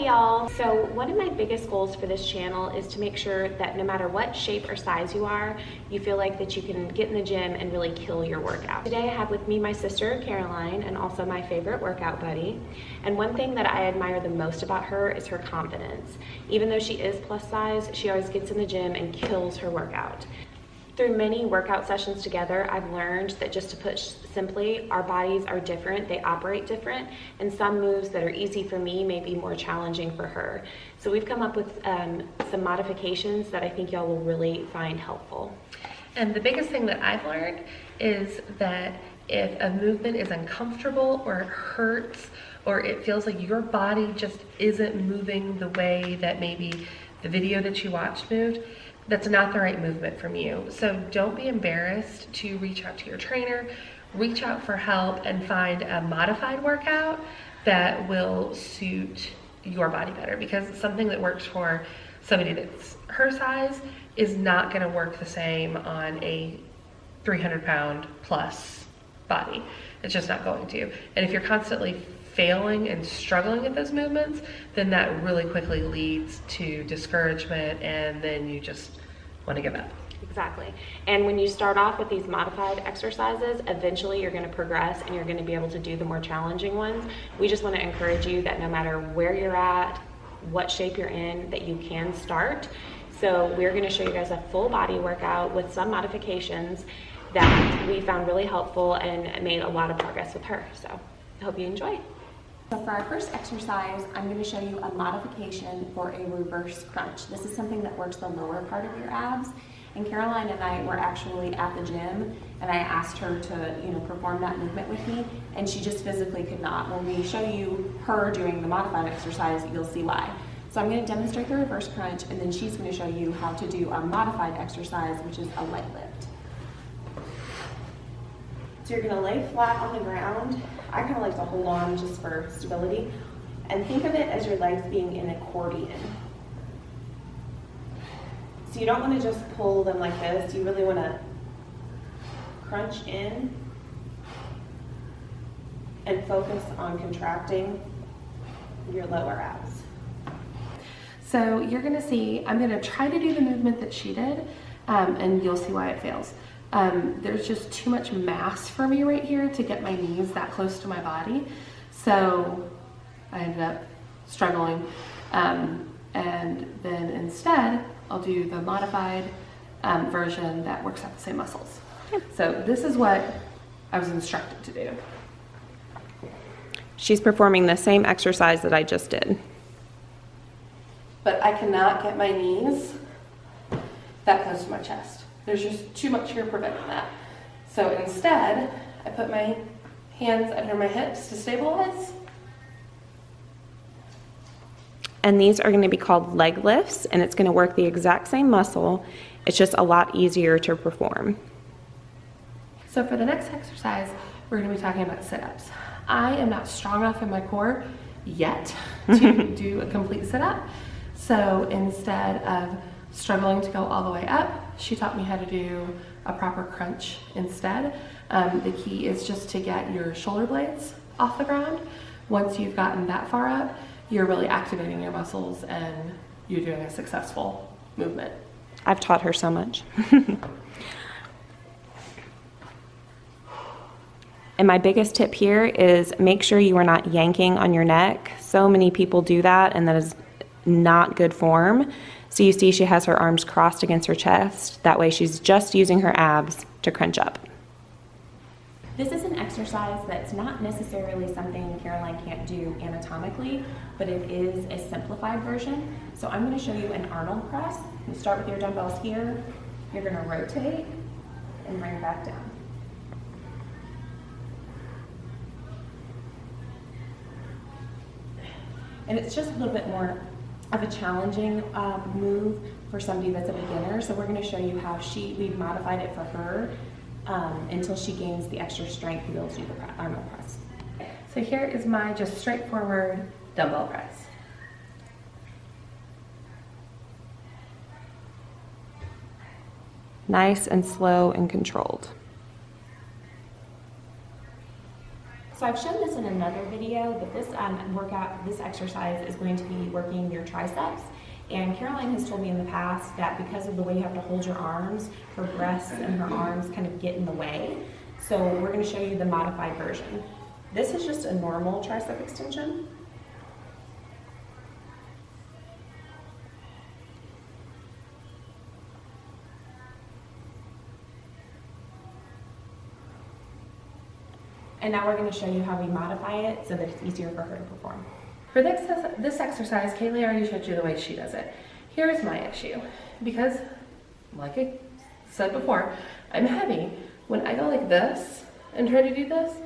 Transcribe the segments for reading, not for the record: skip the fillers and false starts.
y'all. So one of my biggest goals for this channel is to make sure that no matter what shape or size you are, you feel like that you can get in the gym and really kill your workout. Today I have with me my sister Caroline, and also my favorite workout buddy. And one thing that I admire the most about her is her confidence. Even though she is plus size, she always gets in the gym and kills her workout. Through many workout sessions together, I've learned that, just to put simply, our bodies are different, they operate different, and some moves that are easy for me may be more challenging for her. So we've come up with some modifications that I think y'all will really find helpful. And the biggest thing that I've learned is that if a movement is uncomfortable or it hurts or it feels like your body just isn't moving the way that maybe the video that you watched moved, that's not the right movement from you. So don't be embarrassed to reach out to your trainer, reach out for help, and find a modified workout that will suit your body better, because something that works for somebody that's her size is not gonna work the same on a 300-pound plus body. It's just not going to. And if you're constantly failing and struggling at those movements, then that really quickly leads to discouragement, and then you just want to give up. Exactly. And when you start off with these modified exercises, eventually you're going to progress and you're going to be able to do the more challenging ones. We just want to encourage you that no matter where you're at, what shape you're in, that you can start. So we're going to show you guys a full body workout with some modifications that we found really helpful and made a lot of progress with her. So I hope you enjoy. So for our first exercise, I'm going to show you a modification for a reverse crunch. This is something that works the lower part of your abs. And Caroline and I were actually at the gym, and I asked her to, perform that movement with me, and she just physically could not. When we show you her doing the modified exercise, you'll see why. So I'm going to demonstrate the reverse crunch, and then she's going to show you how to do a modified exercise, which is a leg lift. So you're going to lay flat on the ground. I kind of like to hold on just for stability. And think of it as your legs being an accordion. So you don't want to just pull them like this. You really want to crunch in and focus on contracting your lower abs. So you're going to see, I'm going to try to do the movement that she did, and you'll see why it fails. There's just too much mass for me right here to get my knees that close to my body. So I ended up struggling. And then instead, I'll do the modified version that works out the same muscles. So this is what I was instructed to do. She's performing the same exercise that I just did. But I cannot get my knees that close to my chest. There's just too much here preventing that. So instead, I put my hands under my hips to stabilize. And these are going to be called leg lifts, and it's going to work the exact same muscle. It's just a lot easier to perform. So for the next exercise, we're going to be talking about sit-ups. I am not strong enough in my core yet to do a complete sit-up. So instead of struggling to go all the way up, she taught me how to do a proper crunch instead. The key is just to get your shoulder blades off the ground. Once you've gotten that far up, you're really activating your muscles and you're doing a successful movement. I've taught her so much. And my biggest tip here is make sure you are not yanking on your neck. So many people do that, and that is not good form. So you see she has her arms crossed against her chest. That way she's just using her abs to crunch up. This is an exercise that's not necessarily something Caroline can't do anatomically, but it is a simplified version. So I'm going to show you an Arnold press. You start with your dumbbells here. You're going to rotate and bring back down. And it's just a little bit more of a challenging move for somebody that's a beginner. So we're going to show you how we've modified it for her until she gains the extra strength to be able to do the Arnold press. So here is my just straightforward dumbbell press. Nice and slow and controlled. So I've shown this in another video, but this exercise is going to be working your triceps. And Caroline has told me in the past that because of the way you have to hold your arms, her breasts and her arms kind of get in the way. So we're going to show you the modified version. This is just a normal tricep extension. And now we're going to show you how we modify it so that it's easier for her to perform. For this exercise, Kaylee already showed you the way she does it. Here's my issue. Because, like I said before, I'm heavy. When I go like this and try to do this,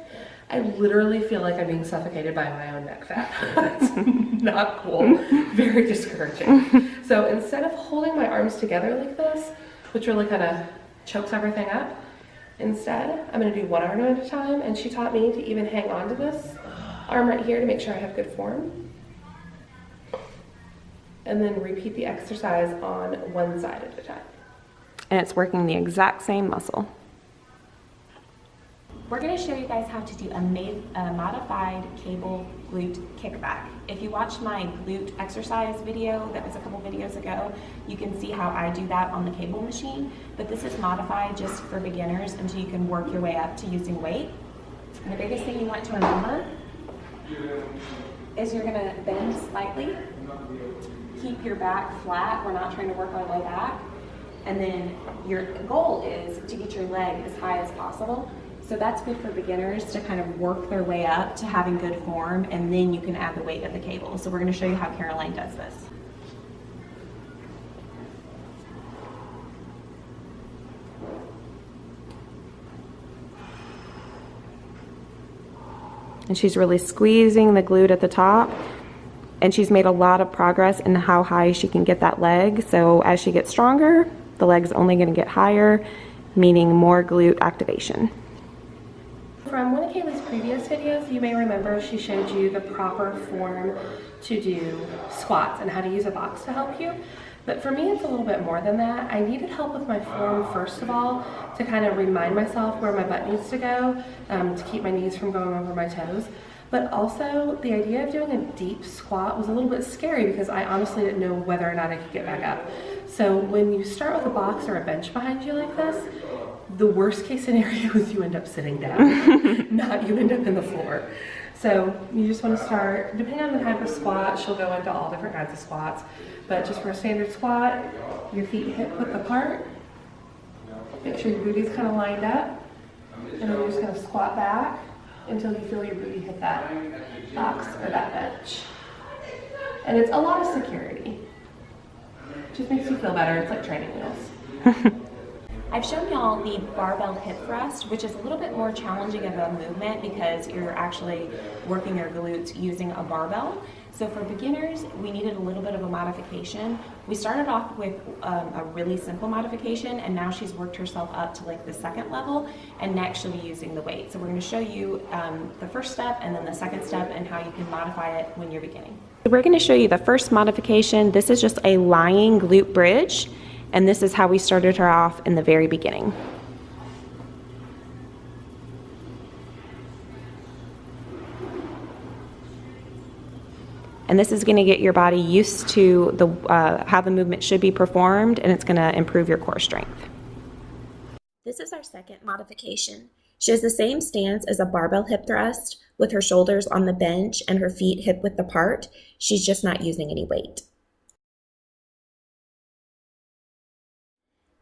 I literally feel like I'm being suffocated by my own neck fat. That's not cool. Very discouraging. So instead of holding my arms together like this, which really kind of chokes everything up, instead, I'm going to do one arm at a time, and she taught me to even hang on to this arm right here to make sure I have good form. And then repeat the exercise on one side at a time. And it's working the exact same muscle. We're going to show you guys how to do a modified cable glute kickback. If you watched my glute exercise video that was a couple videos ago, you can see how I do that on the cable machine. But this is modified just for beginners until you can work your way up to using weight. And the biggest thing you want to remember is you're going to bend slightly, keep your back flat. We're not trying to work our way back. And then your goal is to get your leg as high as possible. So that's good for beginners to kind of work their way up to having good form, and then you can add the weight of the cable. So we're going to show you how Caroline does this. And she's really squeezing the glute at the top, and she's made a lot of progress in how high she can get that leg. So as she gets stronger, the leg's only going to get higher, meaning more glute activation. From one of Kaylee's previous videos, you may remember she showed you the proper form to do squats and how to use a box to help you. But for me, it's a little bit more than that. I needed help with my form, first of all, to kind of remind myself where my butt needs to go, to keep my knees from going over my toes. But also, the idea of doing a deep squat was a little bit scary because I honestly didn't know whether or not I could get back up. So when you start with a box or a bench behind you like this, the worst case scenario is you end up sitting down, not you end up in the floor. So you just want to start, depending on the type of squat, she'll go into all different kinds of squats. But just for a standard squat, your feet hip width apart. Make sure your booty's kind of lined up. And then you're just going to squat back until you feel your booty hit that box or that bench. And it's a lot of security. It just makes you feel better. It's like training wheels. I've shown y'all the barbell hip thrust, which is a little bit more challenging of a movement because you're actually working your glutes using a barbell. So for beginners, we needed a little bit of a modification. We started off with a really simple modification, and now she's worked herself up to like the second level, and next she'll be using the weight. So we're going to show you the first step and then the second step and how you can modify it when you're beginning. We're going to show you the first modification. This is just a lying glute bridge. And this is how we started her off in the very beginning. And this is going to get your body used to how the movement should be performed, and it's going to improve your core strength. This is our second modification. She has the same stance as a barbell hip thrust with her shoulders on the bench and her feet hip width apart. She's just not using any weight.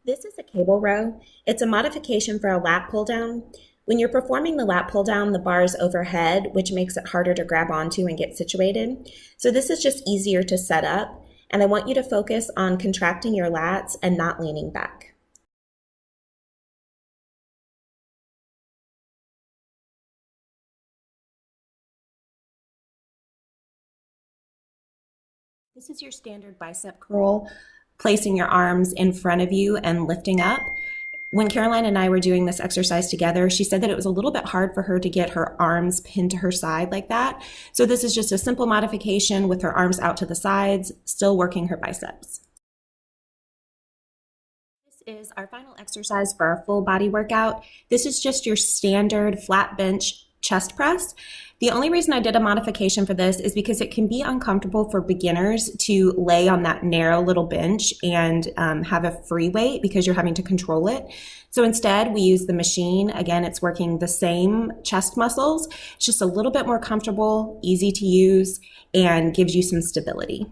This is a cable row. It's a modification for a lat pull down. When you're performing the lat pull down, the bar is overhead, which makes it harder to grab onto and get situated. So this is just easier to set up, and I want you to focus on contracting your lats and not leaning back. This is your standard bicep curl, placing your arms in front of you and lifting up. When Caroline and I were doing this exercise together, she said that it was a little bit hard for her to get her arms pinned to her side like that. So this is just a simple modification with her arms out to the sides, still working her biceps. This is our final exercise for our full body workout. This is just your standard flat bench chest press. The only reason I did a modification for this is because it can be uncomfortable for beginners to lay on that narrow little bench and have a free weight because you're having to control it. So instead, we use the machine. Again, it's working the same chest muscles. It's just a little bit more comfortable, easy to use, and gives you some stability.